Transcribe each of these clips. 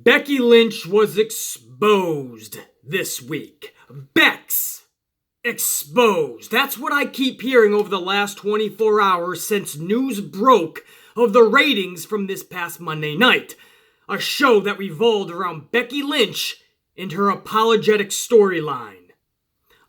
Becky Lynch was exposed this week. Bex exposed. That's what I keep hearing over the last 24 hours since news broke of the ratings from this past Monday night. A show that revolved around Becky Lynch and her apologetic storyline.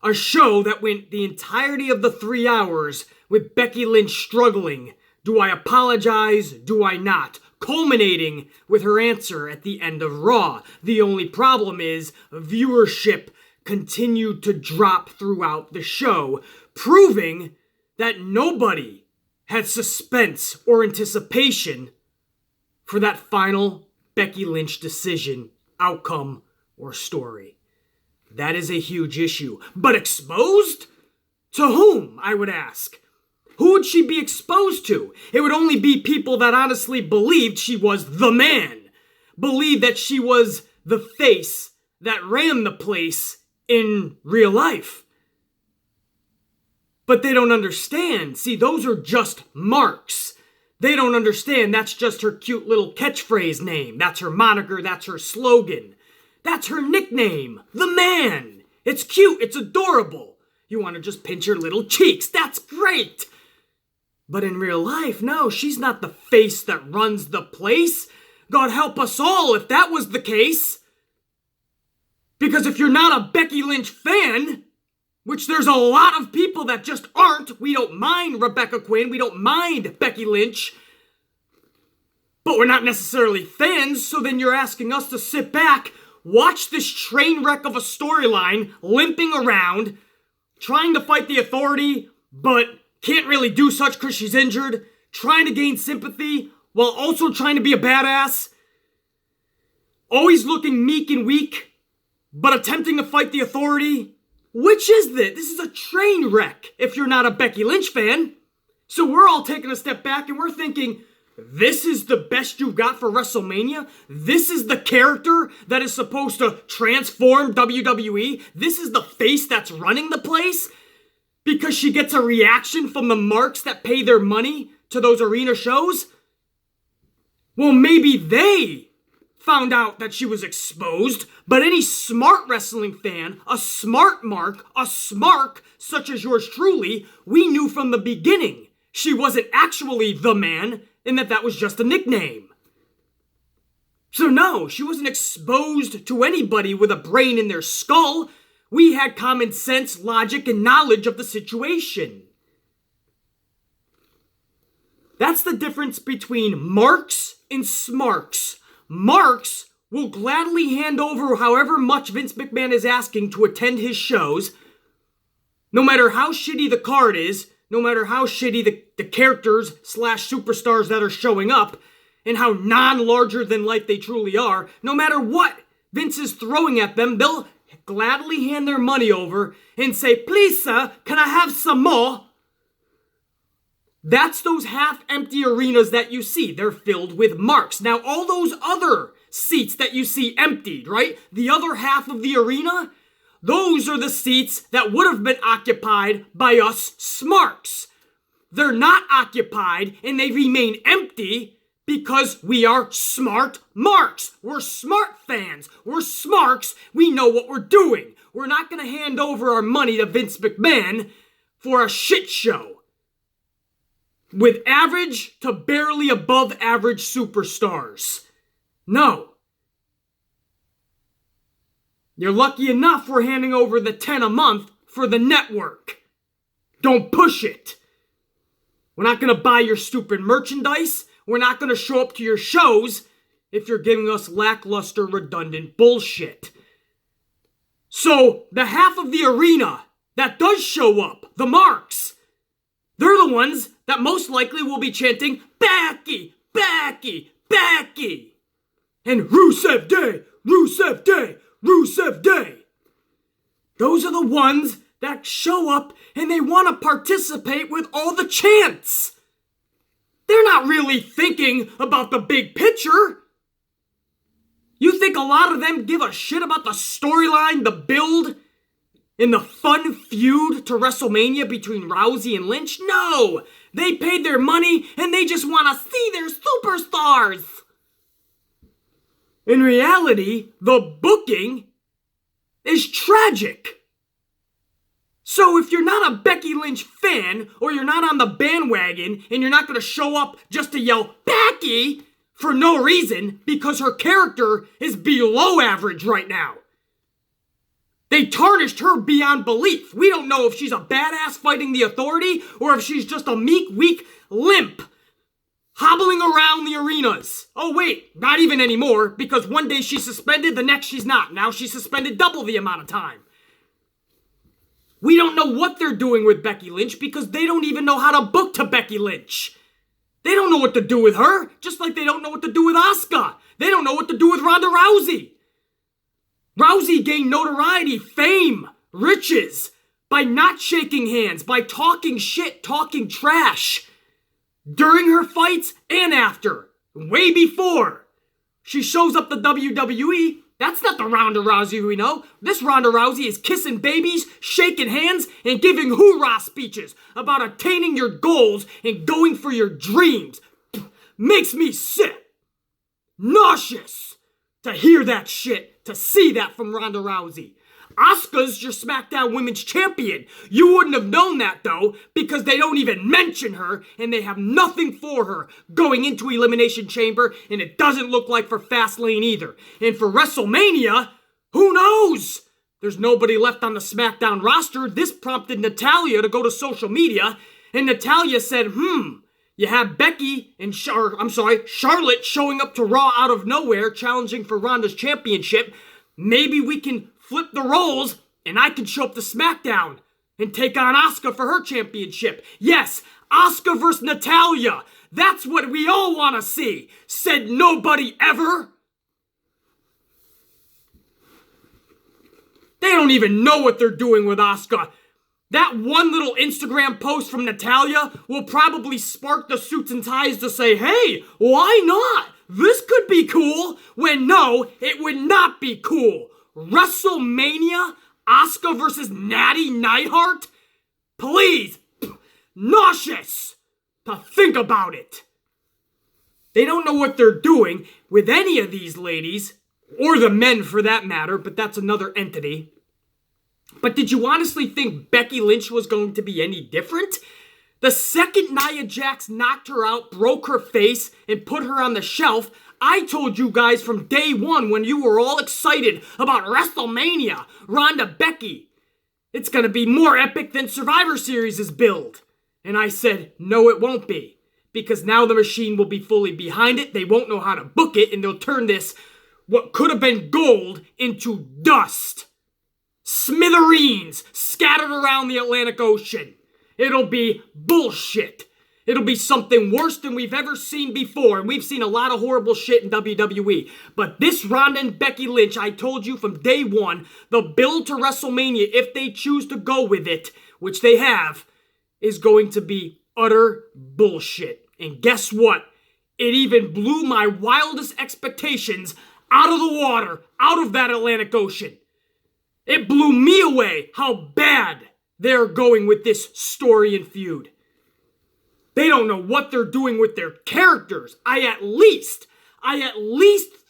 A show that went the entirety of the 3 hours with Becky Lynch struggling. Do I apologize? Do I not? Culminating with her answer at the end of Raw. The only problem is viewership continued to drop throughout the show, proving that nobody had suspense or anticipation for that final Becky Lynch decision, outcome, or story. That is a huge issue. But exposed? To whom, I would ask? Who would she be exposed to? It would only be people that honestly believed she was the man. Believed that she was the face that ran the place in real life. But they don't understand. See, those are just marks. They don't understand that's just her cute little catchphrase name. That's her moniker. That's her slogan. That's her nickname. The Man. It's cute. It's adorable. You want to just pinch her little cheeks. That's great. But in real life, no, she's not the face that runs the place. God help us all if that was the case. Because if you're not a Becky Lynch fan, which there's a lot of people that just aren't, we don't mind Rebecca Quinn, we don't mind Becky Lynch, but we're not necessarily fans, so then you're asking us to sit back, watch this train wreck of a storyline, limping around, trying to fight the authority, but can't really do such because she's injured, trying to gain sympathy while also trying to be a badass, always looking meek and weak, but attempting to fight the authority. Which is this? This is a train wreck if you're not a Becky Lynch fan. So we're all taking a step back and we're thinking, this is the best you've got for WrestleMania? This is the character that is supposed to transform WWE? This is the face that's running the place? Because she gets a reaction from the marks that pay their money to those arena shows? Well, maybe they found out that she was exposed, but any smart wrestling fan, a smart mark, a smark such as yours truly, we knew from the beginning she wasn't actually the Man and that was just a nickname. So no, she wasn't exposed to anybody with a brain in their skull. We had common sense, logic, and knowledge of the situation. That's the difference between marks and smarks. Marks will gladly hand over however much Vince McMahon is asking to attend his shows, no matter how shitty the card is, no matter how shitty the characters / superstars that are showing up, and how non-larger than life they truly are, no matter what Vince is throwing at them, they'll gladly hand their money over and say, please sir, can I have some more? That's those half-empty arenas that you see. They're filled with marks. Now, all those other seats that you see emptied, right? The other half of the arena, those are the seats that would have been occupied by us smarks. They're not occupied and they remain empty because we are smart marks. We're smart fans. We're smarks. We know what we're doing. We're not going to hand over our money to Vince McMahon for a shit show with average to barely above average superstars. No. You're lucky enough we're handing over the 10 a month for the network. Don't push it. We're not going to buy your stupid merchandise. We're not going to show up to your shows if you're giving us lackluster, redundant bullshit. So, the half of the arena that does show up, the marks, they're the ones that most likely will be chanting, Becky, Becky, Becky, and Rusev Day, Rusev Day, Rusev Day. Those are the ones that show up and they want to participate with all the chants. They're not really thinking about the big picture. You think a lot of them give a shit about the storyline, the build, and the fun feud to WrestleMania between Rousey and Lynch? No! They paid their money and they just want to see their superstars. In reality, the booking is tragic. So if you're not a Becky Lynch fan, or you're not on the bandwagon, and you're not going to show up just to yell, Becky, for no reason, because her character is below average right now. They tarnished her beyond belief. We don't know if she's a badass fighting the Authority, or if she's just a meek, weak limp, hobbling around the arenas. Oh wait, not even anymore, because one day she's suspended, the next she's not. Now she's suspended double the amount of time. We don't know what they're doing with Becky Lynch because they don't even know how to book to Becky Lynch. They don't know what to do with her, just like they don't know what to do with Asuka. They don't know what to do with Ronda Rousey. Rousey gained notoriety, fame, riches by not shaking hands, by talking shit, talking trash during her fights and after, way before. She shows up to WWE. That's not the Ronda Rousey we know. This Ronda Rousey is kissing babies, shaking hands, and giving hoorah speeches about attaining your goals and going for your dreams. Makes me sick. Nauseous to hear that shit, to see that from Ronda Rousey. Asuka's your SmackDown Women's Champion. You wouldn't have known that, though, because they don't even mention her, and they have nothing for her going into Elimination Chamber, and it doesn't look like for Fastlane either. And for WrestleMania, who knows? There's nobody left on the SmackDown roster. This prompted Natalya to go to social media, and Natalya said, you have Becky and Charlotte showing up to Raw out of nowhere, challenging for Ronda's championship. Maybe we can flip the roles, and I can show up to SmackDown and take on Asuka for her championship. Yes, Asuka versus Natalya. That's what we all want to see. Said nobody ever. They don't even know what they're doing with Asuka. That one little Instagram post from Natalya will probably spark the suits and ties to say, hey, why not? This could be cool. When no, it would not be cool. WrestleMania? Asuka versus Natty Neidhart? Please, nauseous to think about it. They don't know what they're doing with any of these ladies, or the men for that matter, but that's another entity. But did you honestly think Becky Lynch was going to be any different? The second Nia Jax knocked her out, broke her face, and put her on the shelf, I told you guys from day one when you were all excited about WrestleMania, Ronda Becky, it's gonna be more epic than Survivor Series' build. And I said, no it won't be. Because now the machine will be fully behind it, they won't know how to book it, and they'll turn this, what could have been gold, into dust. Smithereens scattered around the Atlantic Ocean. It'll be bullshit. It'll be something worse than we've ever seen before, and we've seen a lot of horrible shit in WWE. But this Ronda and Becky Lynch, I told you from day one, the build to WrestleMania, if they choose to go with it, which they have, is going to be utter bullshit. And guess what? It even blew my wildest expectations out of the water, out of that Atlantic Ocean. It blew me away how bad they're going with this story and feud. They don't know what they're doing with their characters. I at least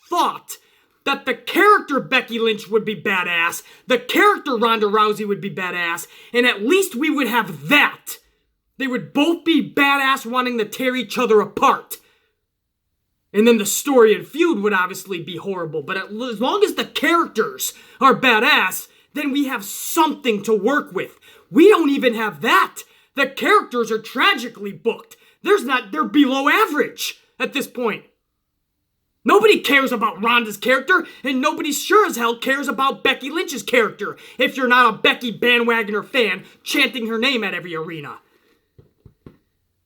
thought that the character Becky Lynch would be badass, the character Ronda Rousey would be badass, and at least we would have that. They would both be badass wanting to tear each other apart. And then the story and feud would obviously be horrible, but as long as the characters are badass, then we have something to work with. We don't even have that. The characters are tragically booked. They're below average at this point. Nobody cares about Ronda's character, and nobody sure as hell cares about Becky Lynch's character if you're not a Becky bandwagoner fan chanting her name at every arena.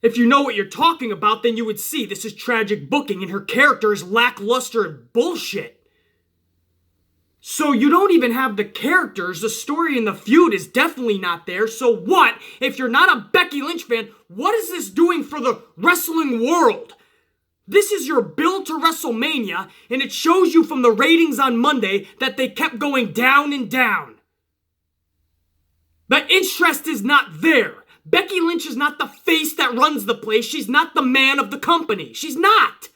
If you know what you're talking about, then you would see this is tragic booking and her character is lackluster and bullshit. So you don't even have the characters, the story and the feud is definitely not there. So what, if you're not a Becky Lynch fan, what is this doing for the wrestling world? This is your build to WrestleMania, and it shows you from the ratings on Monday that they kept going down and down. The interest is not there. Becky Lynch is not the face that runs the place. She's not the man of the company. She's not.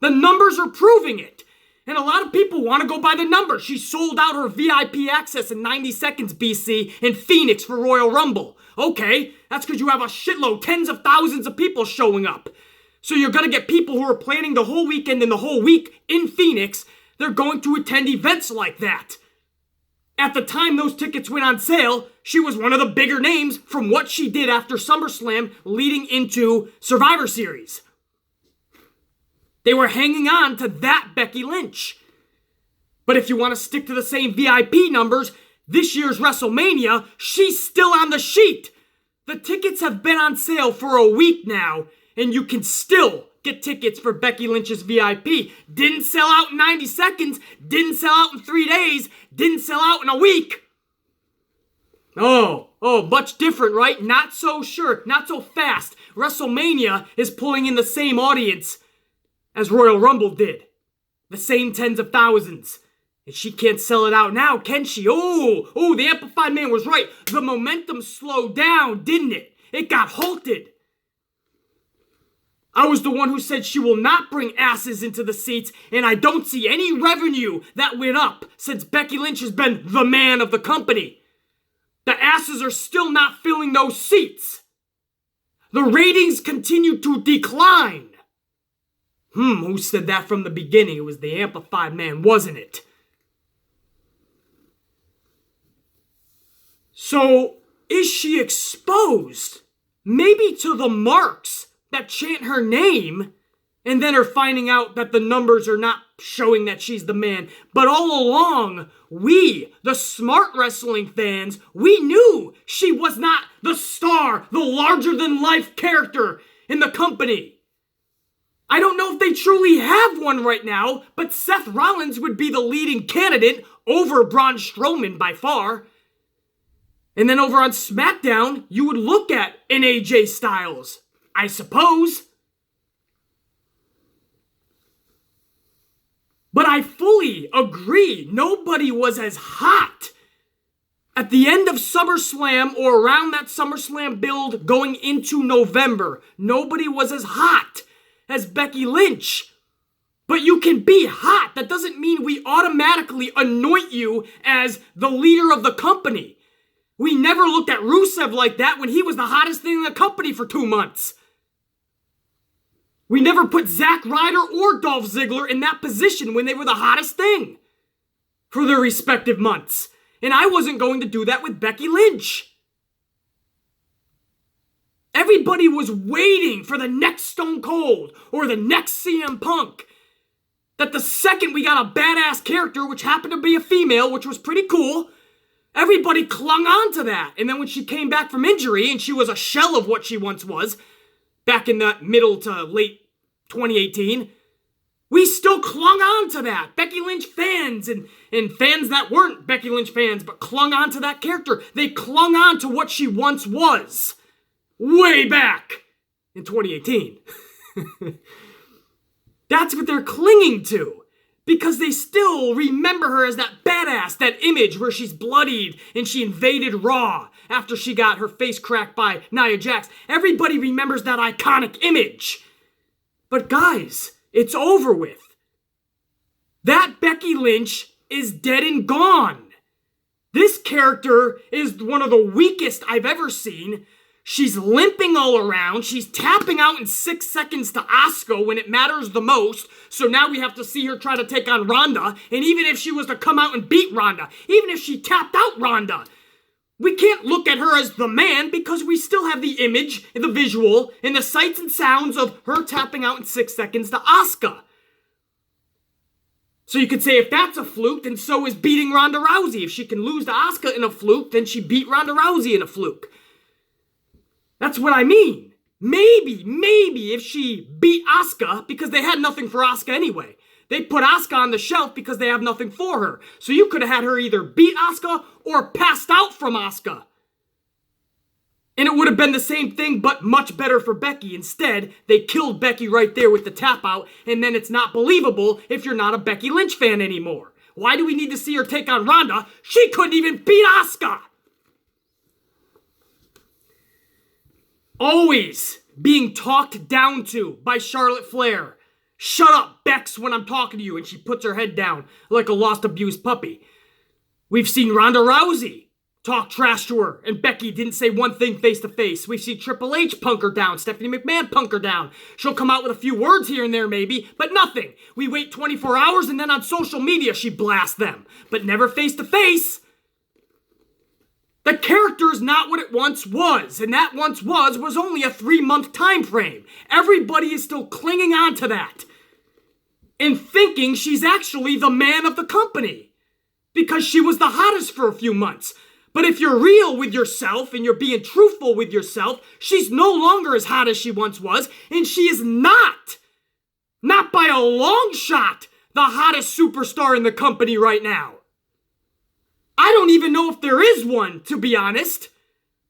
The numbers are proving it. And a lot of people want to go by the number. She sold out her VIP access in 90 seconds BC in Phoenix for Royal Rumble. Okay, that's because you have a shitload, tens of thousands of people showing up. So you're going to get people who are planning the whole weekend and the whole week in Phoenix. They're going to attend events like that. At the time those tickets went on sale, she was one of the bigger names from what she did after SummerSlam leading into Survivor Series. They were hanging on to that Becky Lynch. But if you want to stick to the same VIP numbers, this year's WrestleMania, she's still on the sheet. The tickets have been on sale for a week now, and you can still get tickets for Becky Lynch's VIP. Didn't sell out in 90 seconds, didn't sell out in 3 days, didn't sell out in a week. Oh, much different, right? Not so sure, not so fast. WrestleMania is pulling in the same audience as Royal Rumble did. The same tens of thousands. And she can't sell it out now, can she? Oh, the Amplified Man was right. The momentum slowed down, didn't it? It got halted. I was the one who said she will not bring asses into the seats, and I don't see any revenue that went up since Becky Lynch has been the man of the company. The asses are still not filling those seats. The ratings continue to decline. Who said that from the beginning? It was the Amplified Man, wasn't it? So, is she exposed? Maybe to the marks that chant her name, and then are finding out that the numbers are not showing that she's the man. But all along, we, the smart wrestling fans, we knew she was not the star, the larger-than-life character in the company. I don't know if they truly have one right now, but Seth Rollins would be the leading candidate over Braun Strowman by far. And then over on SmackDown, you would look at an AJ Styles, I suppose. But I fully agree, nobody was as hot at the end of SummerSlam or around that SummerSlam build going into November. Nobody was as hot as Becky Lynch. But you can be hot. That doesn't mean we automatically anoint you as the leader of the company. We never looked at Rusev like that when he was the hottest thing in the company for 2 months. We never put Zack Ryder or Dolph Ziggler in that position when they were the hottest thing for their respective months. And I wasn't going to do that with Becky Lynch. Everybody was waiting for the next Stone Cold or the next CM Punk. That the second we got a badass character, which happened to be a female, which was pretty cool, everybody clung on to that. And then when she came back from injury and she was a shell of what she once was, back in the middle to late 2018, we still clung on to that. Becky Lynch fans and fans that weren't Becky Lynch fans but clung on to that character. They clung on to what she once was. Way back in 2018. That's what they're clinging to. Because they still remember her as that badass, that image where she's bloodied and she invaded Raw after she got her face cracked by Nia Jax. Everybody remembers that iconic image. But guys, it's over with. That Becky Lynch is dead and gone. This character is one of the weakest I've ever seen. She's limping all around. She's tapping out in 6 seconds to Asuka when it matters the most. So now we have to see her try to take on Ronda. And even if she was to come out and beat Ronda, even if she tapped out Ronda, we can't look at her as the man because we still have the image, and the visual, and the sights and sounds of her tapping out in 6 seconds to Asuka. So you could say if that's a fluke, then so is beating Ronda Rousey. If she can lose to Asuka in a fluke, then she beat Ronda Rousey in a fluke. That's what I mean. Maybe if she beat Asuka, because they had nothing for Asuka anyway. They put Asuka on the shelf because they have nothing for her. So you could have had her either beat Asuka or passed out from Asuka. And it would have been the same thing, but much better for Becky. Instead, they killed Becky right there with the tap out, and then it's not believable if you're not a Becky Lynch fan anymore. Why do we need to see her take on Ronda? She couldn't even beat Asuka! Always being talked down to by Charlotte Flair. Shut up, Bex, when I'm talking to you, and she puts her head down like a lost, abused puppy. We've seen Ronda Rousey talk trash to her, and Becky didn't say one thing face to face. We've seen Triple H punk her down, Stephanie McMahon punk her down. She'll come out with a few words here and there maybe, but nothing. We wait 24 hours and then on social media she blasts them, but never face to face. The character is not what it once was, and that once was only a 3-month time frame. Everybody is still clinging on to that and thinking she's actually the man of the company because she was the hottest for a few months. But if you're real with yourself and you're being truthful with yourself, she's no longer as hot as she once was, and she is not by a long shot, the hottest superstar in the company right now. I don't even know if there is one, to be honest,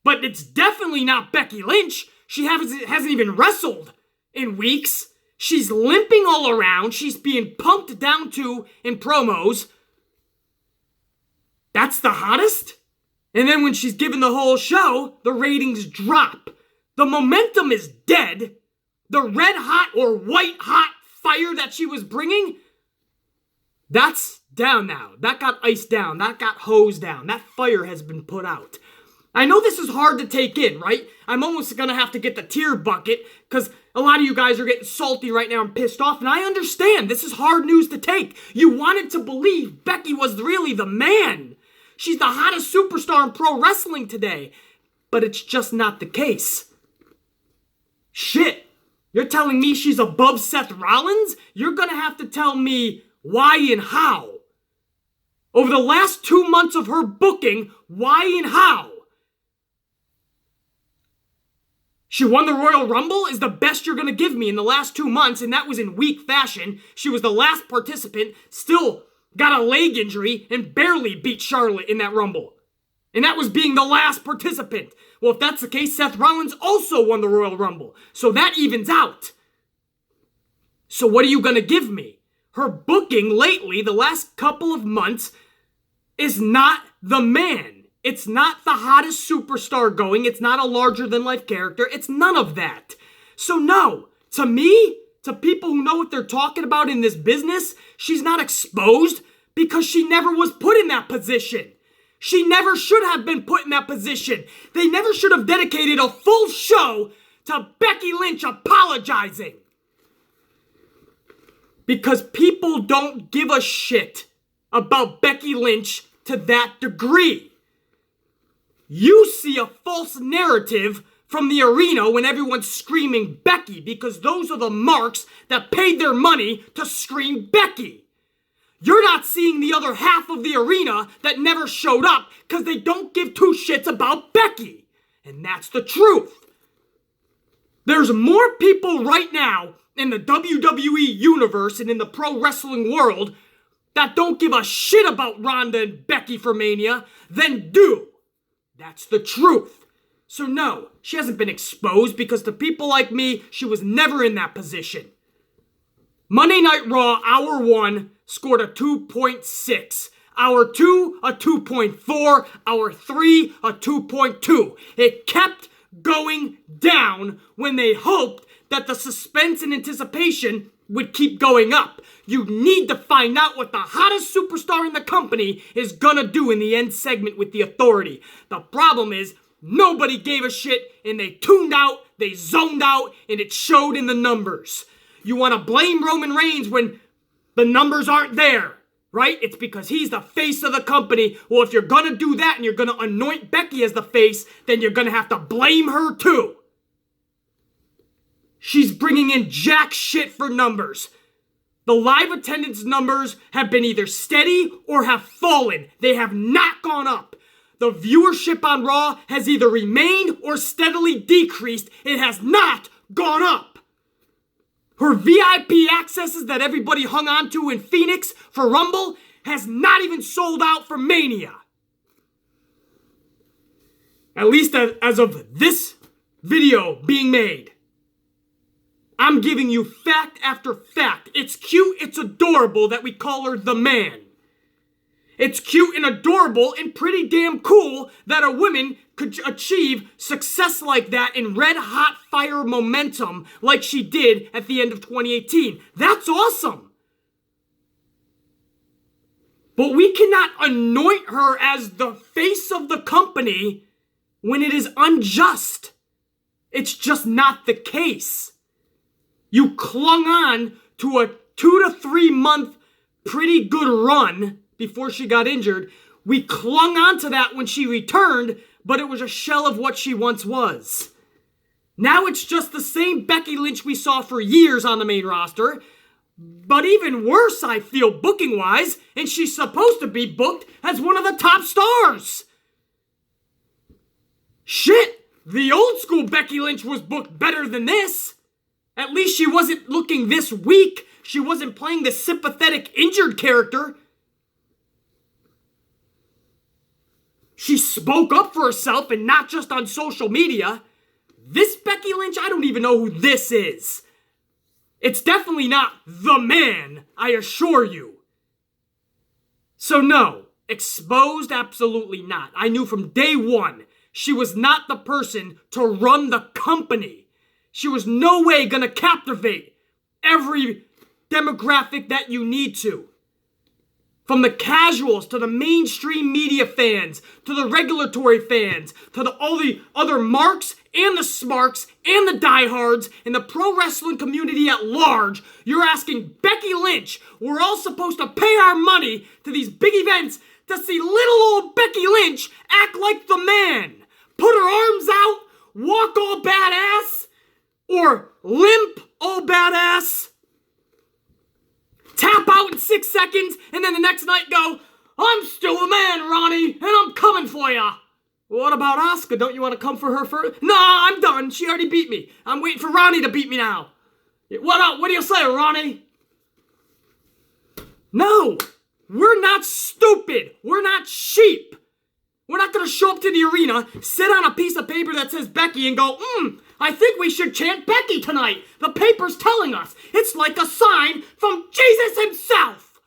but it's definitely not Becky Lynch. She hasn't even wrestled in weeks. She's limping all around. She's being pumped down to in promos. That's the hottest? And then when she's given the whole show, the ratings drop. The momentum is dead. The red hot or white hot fire that she was bringing, that's down now. That got iced down. That got hosed down. That fire has been put out. I know this is hard to take in, right? I'm almost gonna have to get the tear bucket because a lot of you guys are getting salty right now and pissed off, and I understand. This is hard news to take. You wanted to believe Becky was really the man. She's the hottest superstar in pro wrestling today, but it's just not the case. Shit, you're telling me she's above Seth Rollins? You're gonna have to tell me why and how. Over the last 2 months of her booking, why and how? She won the Royal Rumble is the best you're gonna give me in the last 2 months, and that was in weak fashion. She was the last participant, still got a leg injury, and barely beat Charlotte in that Rumble. And that was being the last participant. Well, if that's the case, Seth Rollins also won the Royal Rumble. So that evens out. So what are you gonna give me? Her booking lately, the last couple of months, is not the man. It's not the hottest superstar going. It's not a larger-than-life character. It's none of that. So no, to me, to people who know what they're talking about in this business, she's not exposed because she never was put in that position. She never should have been put in that position. They never should have dedicated a full show to Becky Lynch apologizing. Because people don't give a shit about Becky Lynch to that degree. You see a false narrative from the arena when everyone's screaming Becky because those are the marks that paid their money to scream Becky. You're not seeing the other half of the arena that never showed up because they don't give two shits about Becky. And that's the truth. There's more people right now in the WWE universe and in the pro wrestling world that don't give a shit about Ronda and Becky for Mania than do. That's the truth. So no, she hasn't been exposed because to people like me, she was never in that position. Monday Night Raw, Hour 1, scored a 2.6. Hour 2, a 2.4. Hour 3, a 2.2. It kept going down when they hoped that the suspense and anticipation would keep going up. You need to find out what the hottest superstar in the company is gonna do in the end segment with the Authority. The problem is, nobody gave a shit, and they tuned out, they zoned out, and it showed in the numbers. You want to blame Roman Reigns when the numbers aren't there, right? It's because he's the face of the company. Well, if you're going to do that and you're going to anoint Becky as the face, then you're going to have to blame her too. She's bringing in jack shit for numbers. The live attendance numbers have been either steady or have fallen. They have not gone up. The viewership on Raw has either remained or steadily decreased. It has not gone up. Her VIP accesses that everybody hung on to in Phoenix for Rumble has not even sold out for Mania. At least as of this video being made. I'm giving you fact after fact. It's cute, it's adorable that we call her the man. It's cute and adorable and pretty damn cool that a woman could achieve success like that in red hot fire momentum like she did at the end of 2018. That's awesome. But we cannot anoint her as the face of the company when it is unjust. It's just not the case. You clung on to a 2 to 3 month pretty good run before she got injured. We clung on to that when she returned, but it was a shell of what she once was. Now it's just the same Becky Lynch we saw for years on the main roster, but even worse, I feel, booking-wise, and she's supposed to be booked as one of the top stars. Shit, the old school Becky Lynch was booked better than this. At least she wasn't looking this weak. She wasn't playing the sympathetic injured character. She spoke up for herself and not just on social media. This Becky Lynch, I don't even know who this is. It's definitely not the man, I assure you. So no, exposed, absolutely not. I knew from day one she was not the person to run the company. She was no way gonna captivate every demographic that you need to. From the casuals to the mainstream media fans, to the regulatory fans, to all the other marks and the smarks and the diehards and the pro wrestling community at large, you're asking Becky Lynch, we're all supposed to pay our money to these big events to see little old Becky Lynch act like the man. Put her arms out, walk all badass, or limp all badass. Tap out in 6 seconds, and then the next night go, I'm still a man, Ronnie, and I'm coming for ya. What about Asuka? Don't you want to come for her first? No, I'm done. She already beat me. I'm waiting for Ronnie to beat me now. What up? What do you say, Ronnie? No, we're not stupid. We're not sheep. We're not going to show up to the arena, sit on a piece of paper that says Becky and go, I think we should chant Becky tonight. The paper's telling us. It's like a sign from Jesus himself.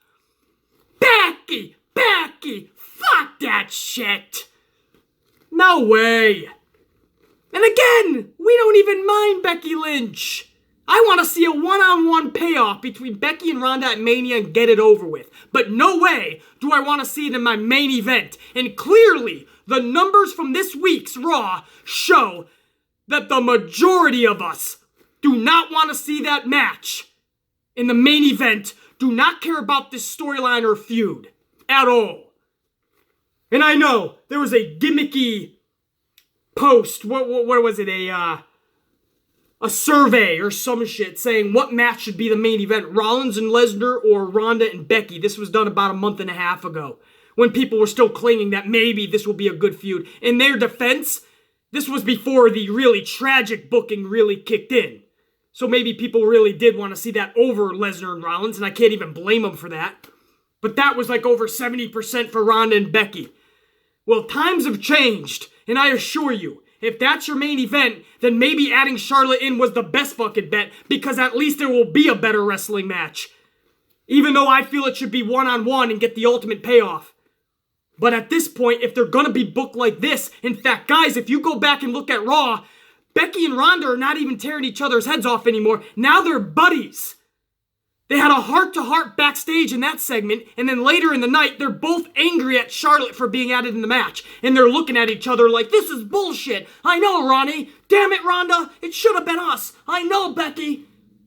Becky, Becky, fuck that shit. No way. And again, we don't even mind Becky Lynch. I want to see a one-on-one payoff between Becky and Ronda at Mania and get it over with. But no way do I want to see it in my main event. And clearly, the numbers from this week's Raw show that the majority of us do not want to see that match in the main event, do not care about this storyline or feud at all. And I know there was a gimmicky post, what was it, a survey or some shit saying what match should be the main event, Rollins and Lesnar or Ronda and Becky. This was done about a month and a half ago when people were still claiming that maybe this will be a good feud. In their defense, this was before the really tragic booking really kicked in. So maybe people really did want to see that over Lesnar and Rollins, and I can't even blame them for that. But that was like over 70% for Ronda and Becky. Well, times have changed, and I assure you, if that's your main event, then maybe adding Charlotte in was the best fucking bet, because at least there will be a better wrestling match. Even though I feel it should be one-on-one and get the ultimate payoff. But at this point, if they're gonna be booked like this, in fact, guys, if you go back and look at Raw, Becky and Ronda are not even tearing each other's heads off anymore. Now they're buddies. They had a heart-to-heart backstage in that segment, and then later in the night, they're both angry at Charlotte for being added in the match. And they're looking at each other like, this is bullshit. I know, Ronnie. Damn it, Ronda. It should have been us. I know, Becky.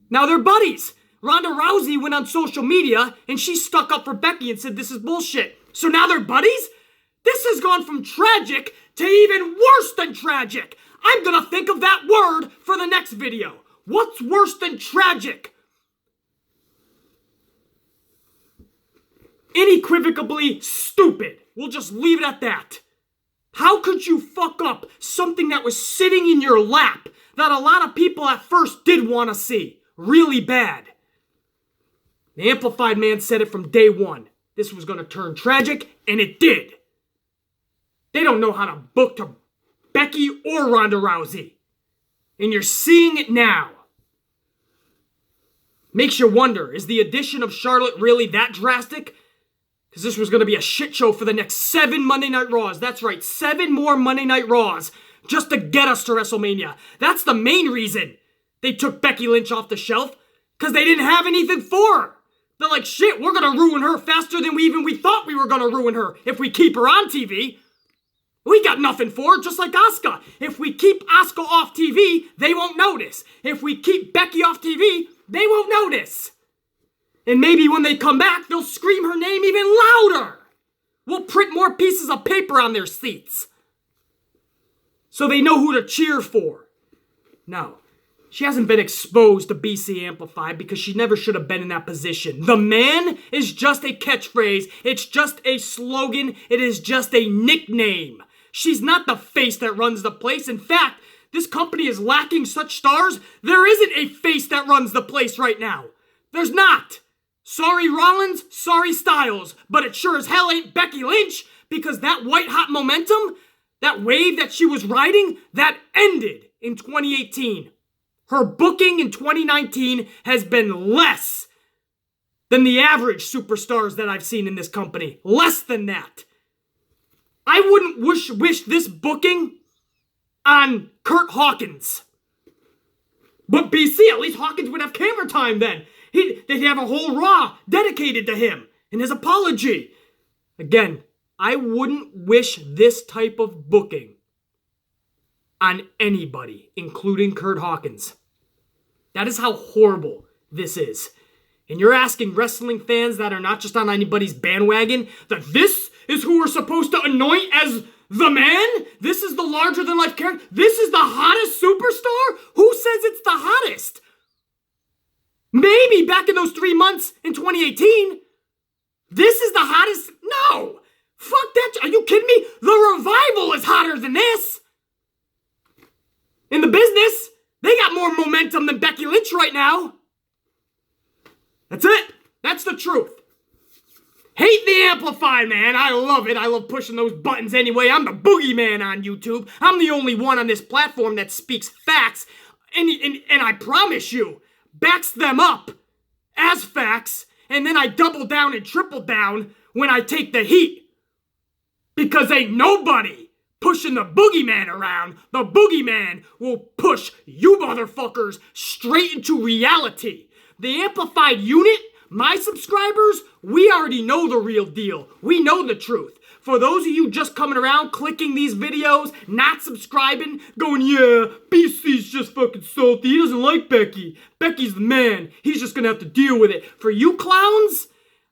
Now they're buddies. Ronda Rousey went on social media, and she stuck up for Becky and said this is bullshit. So now they're buddies? This has gone from tragic to even worse than tragic. I'm gonna think of that word for the next video. What's worse than tragic? Unequivocally stupid. We'll just leave it at that. How could you fuck up something that was sitting in your lap that a lot of people at first did want to see? Really bad. The Amplified Man said it from day one. This was going to turn tragic, and it did. They don't know how to book to Becky or Ronda Rousey. And you're seeing it now. Makes you wonder, is the addition of Charlotte really that drastic? Because this was going to be a shit show for the next 7 Monday Night Raws. That's right, 7 more Monday Night Raws just to get us to WrestleMania. That's the main reason they took Becky Lynch off the shelf, because they didn't have anything for her. They're like, shit, we're going to ruin her faster than we thought we were going to ruin her if we keep her on TV. We got nothing for her, just like Asuka. If we keep Asuka off TV, they won't notice. If we keep Becky off TV, they won't notice. And maybe when they come back, they'll scream her name even louder. We'll print more pieces of paper on their seats, so they know who to cheer for. No, she hasn't been exposed to BC Amplified because she never should have been in that position. The man is just a catchphrase. It's just a slogan. It is just a nickname. She's not the face that runs the place. In fact, this company is lacking such stars. There isn't a face that runs the place right now. There's not. Sorry Rollins, sorry Styles, but it sure as hell ain't Becky Lynch, because that white hot momentum, that wave that she was riding, that ended in 2018. Her booking in 2019 has been less than the average superstars that I've seen in this company. Less than that. I wouldn't wish this booking on Kurt Hawkins. But BC, at least Hawkins would have camera time then. They'd have a whole Raw dedicated to him and his apology. Again, I wouldn't wish this type of booking on anybody, including Kurt Hawkins. That is how horrible this is. And you're asking wrestling fans that are not just on anybody's bandwagon that this is who we're supposed to anoint as the man? This is the larger-than-life character? This is the hottest superstar? Who says it's the hottest? Maybe back in those 3 months in 2018, this is the hottest? No! Fuck that. Are you kidding me? The Revival is hotter than this. In the business, they got more momentum than Becky Lynch right now. That's it. That's the truth. Hate the Amplified, man. I love it. I love pushing those buttons anyway. I'm the boogeyman on YouTube. I'm the only one on this platform that speaks facts. And I promise you, backs them up as facts, and then I double down and triple down when I take the heat. Because ain't nobody pushing the boogeyman around. The boogeyman will push you motherfuckers straight into reality. The Amplified unit, my subscribers, we already know the real deal. We know the truth. For those of you just coming around, clicking these videos, not subscribing, going, yeah, BC's just fucking salty. He doesn't like Becky. Becky's the man. He's just gonna have to deal with it. For you clowns,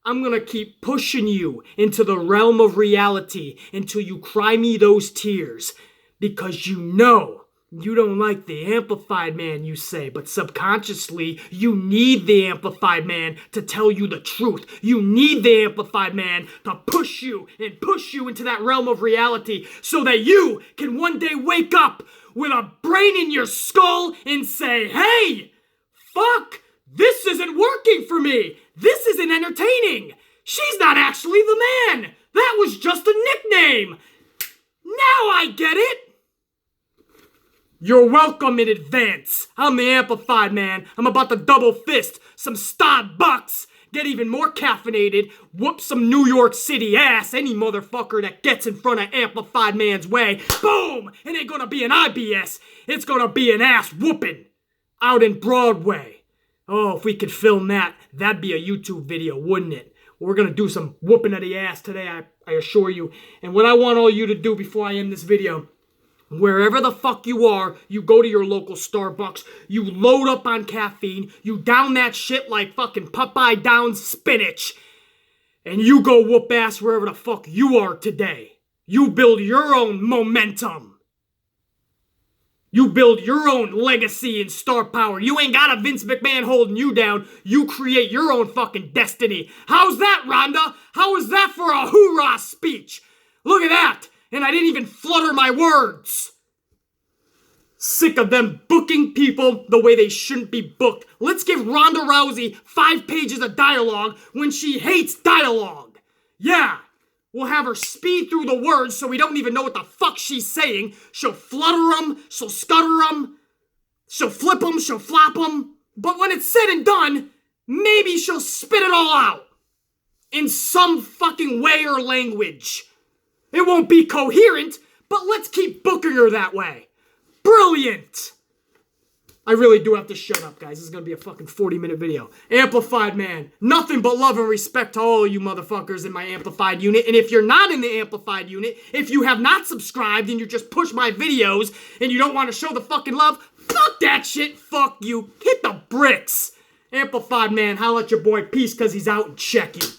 I'm gonna keep pushing you into the realm of reality until you cry me those tears. Because you know you don't like the Amplified man, you say, but subconsciously, you need the Amplified man to tell you the truth. You need the Amplified man to push you and push you into that realm of reality so that you can one day wake up with a brain in your skull and say, hey, fuck, this isn't working for me. This isn't entertaining. She's not actually the man. That was just a nickname. Now I get it. You're welcome in advance. I'm the Amplified man. I'm about to double fist some Starbucks, get even more caffeinated, whoop some New York City ass, any motherfucker that gets in front of Amplified man's way. Boom! It ain't gonna be an IBS. It's gonna be an ass whooping out in Broadway. Oh, if we could film that, that'd be a YouTube video, wouldn't it? We're gonna do some whooping of the ass today, I assure you. And what I want all you to do before I end this video, wherever the fuck you are, you go to your local Starbucks, you load up on caffeine, you down that shit like fucking Popeye downs spinach, and you go whoop ass wherever the fuck you are today. You build your own momentum. You build your own legacy and star power. You ain't got a Vince McMahon holding you down. You create your own fucking destiny. How's that, Ronda? How is that for a hoorah speech? Look at that. And I didn't even flutter my words. Sick of them booking people the way they shouldn't be booked. Let's give Ronda Rousey 5 pages of dialogue when she hates dialogue. Yeah, we'll have her speed through the words so we don't even know what the fuck she's saying. She'll flutter them, she'll stutter them, she'll flip them, she'll flop them. But when it's said and done, maybe she'll spit it all out. in some fucking way or language. It won't be coherent, but let's keep booking her that way. Brilliant! I really do have to shut up, guys. This is gonna be a fucking 40-minute video. Amplified man. Nothing but love and respect to all of you motherfuckers in my Amplified unit. And if you're not in the Amplified unit, if you have not subscribed and you just push my videos and you don't want to show the fucking love, fuck that shit. Fuck you. Hit the bricks. Amplified man, holla at your boy. Peace, cause he's out and check you.